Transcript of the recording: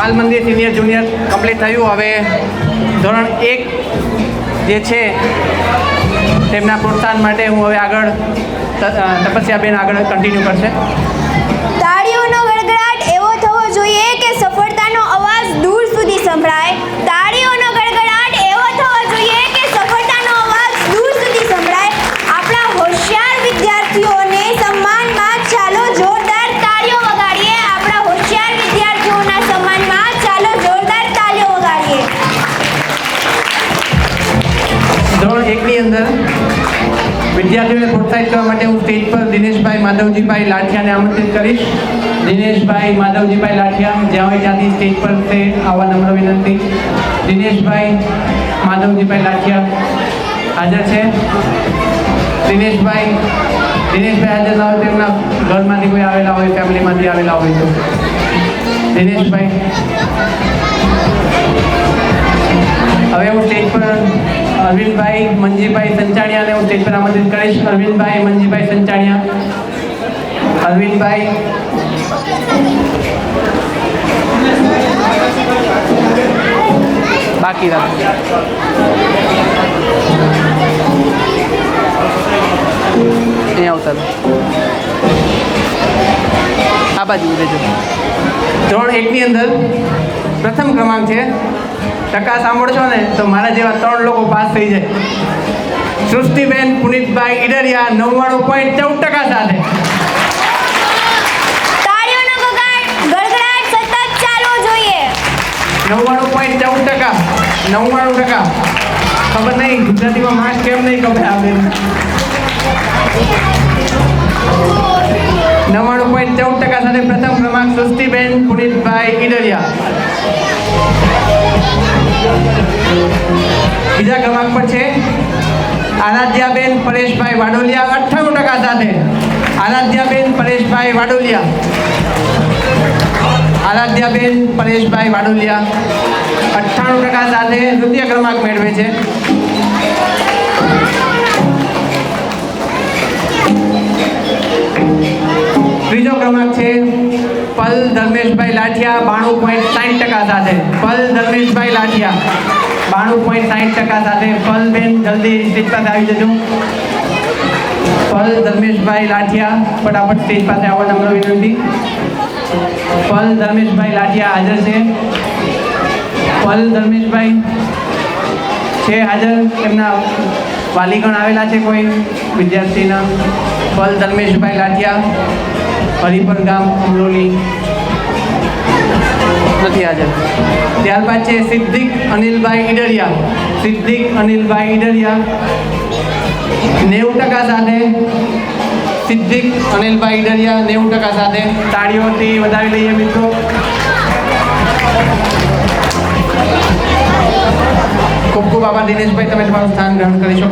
બાલ મંદિર senior junior complete થયું. હવે ધોરણ 1 જે છે તેમના પ્રોત્સાહન માટે હું હવે આગળ તપસ્યાબેન આગળ કન્ટિન્યુ કરશે. તાળીઓનો ગડગડાટ એવો થવો જોઈએ કે સફળતાનો અવાજ દૂર સુધી સંભળાય. તાળીઓનો ગડગડાટ એવો થવો જોઈએ કે સફળતાનો અવાજ દૂર સુધી સંભળાય. આપણા હોશિયાર વિદ્યાર્થીઓને સન્માનમાં ચાલો જોરદાર તાળીઓ વગાડીએ. આપણા હોશિયાર વિદ્યાર્થીઓના સન્માનમાં ચાલો જોરદાર તાળીઓ વગાડીએ. ધોરણ 1ની અંદર વિદ્યાર્થીઓને પ્રોત્સાહિત કરવા માટે હું સ્ટેજ પર દિનેશભાઈ માધવજીભાઈ લાઠિયાને આમંત્રિત કરીશ. દિનેશભાઈ માધવજીભાઈ લાઠિયા જ્યાં હોય ત્યાંથી સ્ટેજ પર છે આવા નમ્ર વિનંતી. દિનેશભાઈ માધવજીભાઈ લાઠિયા હાજર છે. દિનેશભાઈ હાજર ના હોય તેમના ઘરમાંથી કોઈ આવેલા હોય, ફેમિલીમાંથી આવેલા હોય તો દિનેશભાઈ. હવે હું સ્ટેજ પર અરવિંદભાઈ મંજીભાઈ સંચાણિયાને હું સ્ટેજ પર આમંત્રિત કરીશ. અરવિંદભાઈ મંજીભાઈ સંચાણિયા. અરવિંદભાઈ બાકી રાખો. અહીંયા આવતા આ બાજુ રહેજો. ધોરણ 1ની અંદર પ્રથમ ક્રમાંક છે. ટકા સાંભળશો ને તો મારા જેવા 3 લોકો પાસ થઈ જાય. સૃષ્ટિબેન પુનિતભાઈ ઈડરિયા 99.14% સાથે. તાળીઓનો ગડગડાટ સતત ચાલવો જોઈએ. 99.14%. 99%. ખબર નહીં ગુજરાતીમાં માર્ક્સ કેમ નહીં ખબર આપણે. 99.14% સાથે પ્રથમ ક્રમાંક સૃષ્ટિબેન પુનિતભાઈ ઈડરિયા. બીજા ક્રમાંક પર છે આરાધ્યાબેન પરેશભાઈ વાડોલિયા 98% સાથે. આરાધ્યાબેન પરેશભાઈ વાડોલિયા. આરાધ્યાબેન પરેશભાઈ વાડોલિયા 98% સાથે તૃતીય ક્રમાંક મેળવે છે. ત્રીજો ક્રમાંક છે પલ ધર્મેશભાઈ લાઠિયા 92.60% સાથે. પલ ધર્મેશભાઈ લાઠિયા 92.60% સાથે. પલબેન જલ્દી સ્ટેજ પાસે આવી જજો. પલ ધર્મેશભાઈ લાઠિયા ફટાફટ સ્ટેજ પાસે આવવા નમ્ર વિનંતી. પલ ધર્મેશભાઈ લાઠિયા હાજર છે. પલ ધર્મેશભાઈ છે હાજર. એમના વાલીગણ આવેલા છે કોઈ વિદ્યાર્થીના. પલ ધર્મેશભાઈ લાઠિયા હરિપર ગામ અમરોલી નથી હાજર. ત્યારબાદ છે સિદ્ધિક અનિલભાઈ ઈડરિયા. સિદ્ધિક અનિલભાઈ ઈડરિયા 90% સાથે. સિદ્ધિક અનિલભાઈ ઈડરિયા 90% સાથે. તાળીઓથી વધાવી લઈએ મિત્રો. ખૂબ ખૂબ આભાર દિનેશભાઈ, તમે તમારું સ્થાન ગ્રહણ કરી શકો.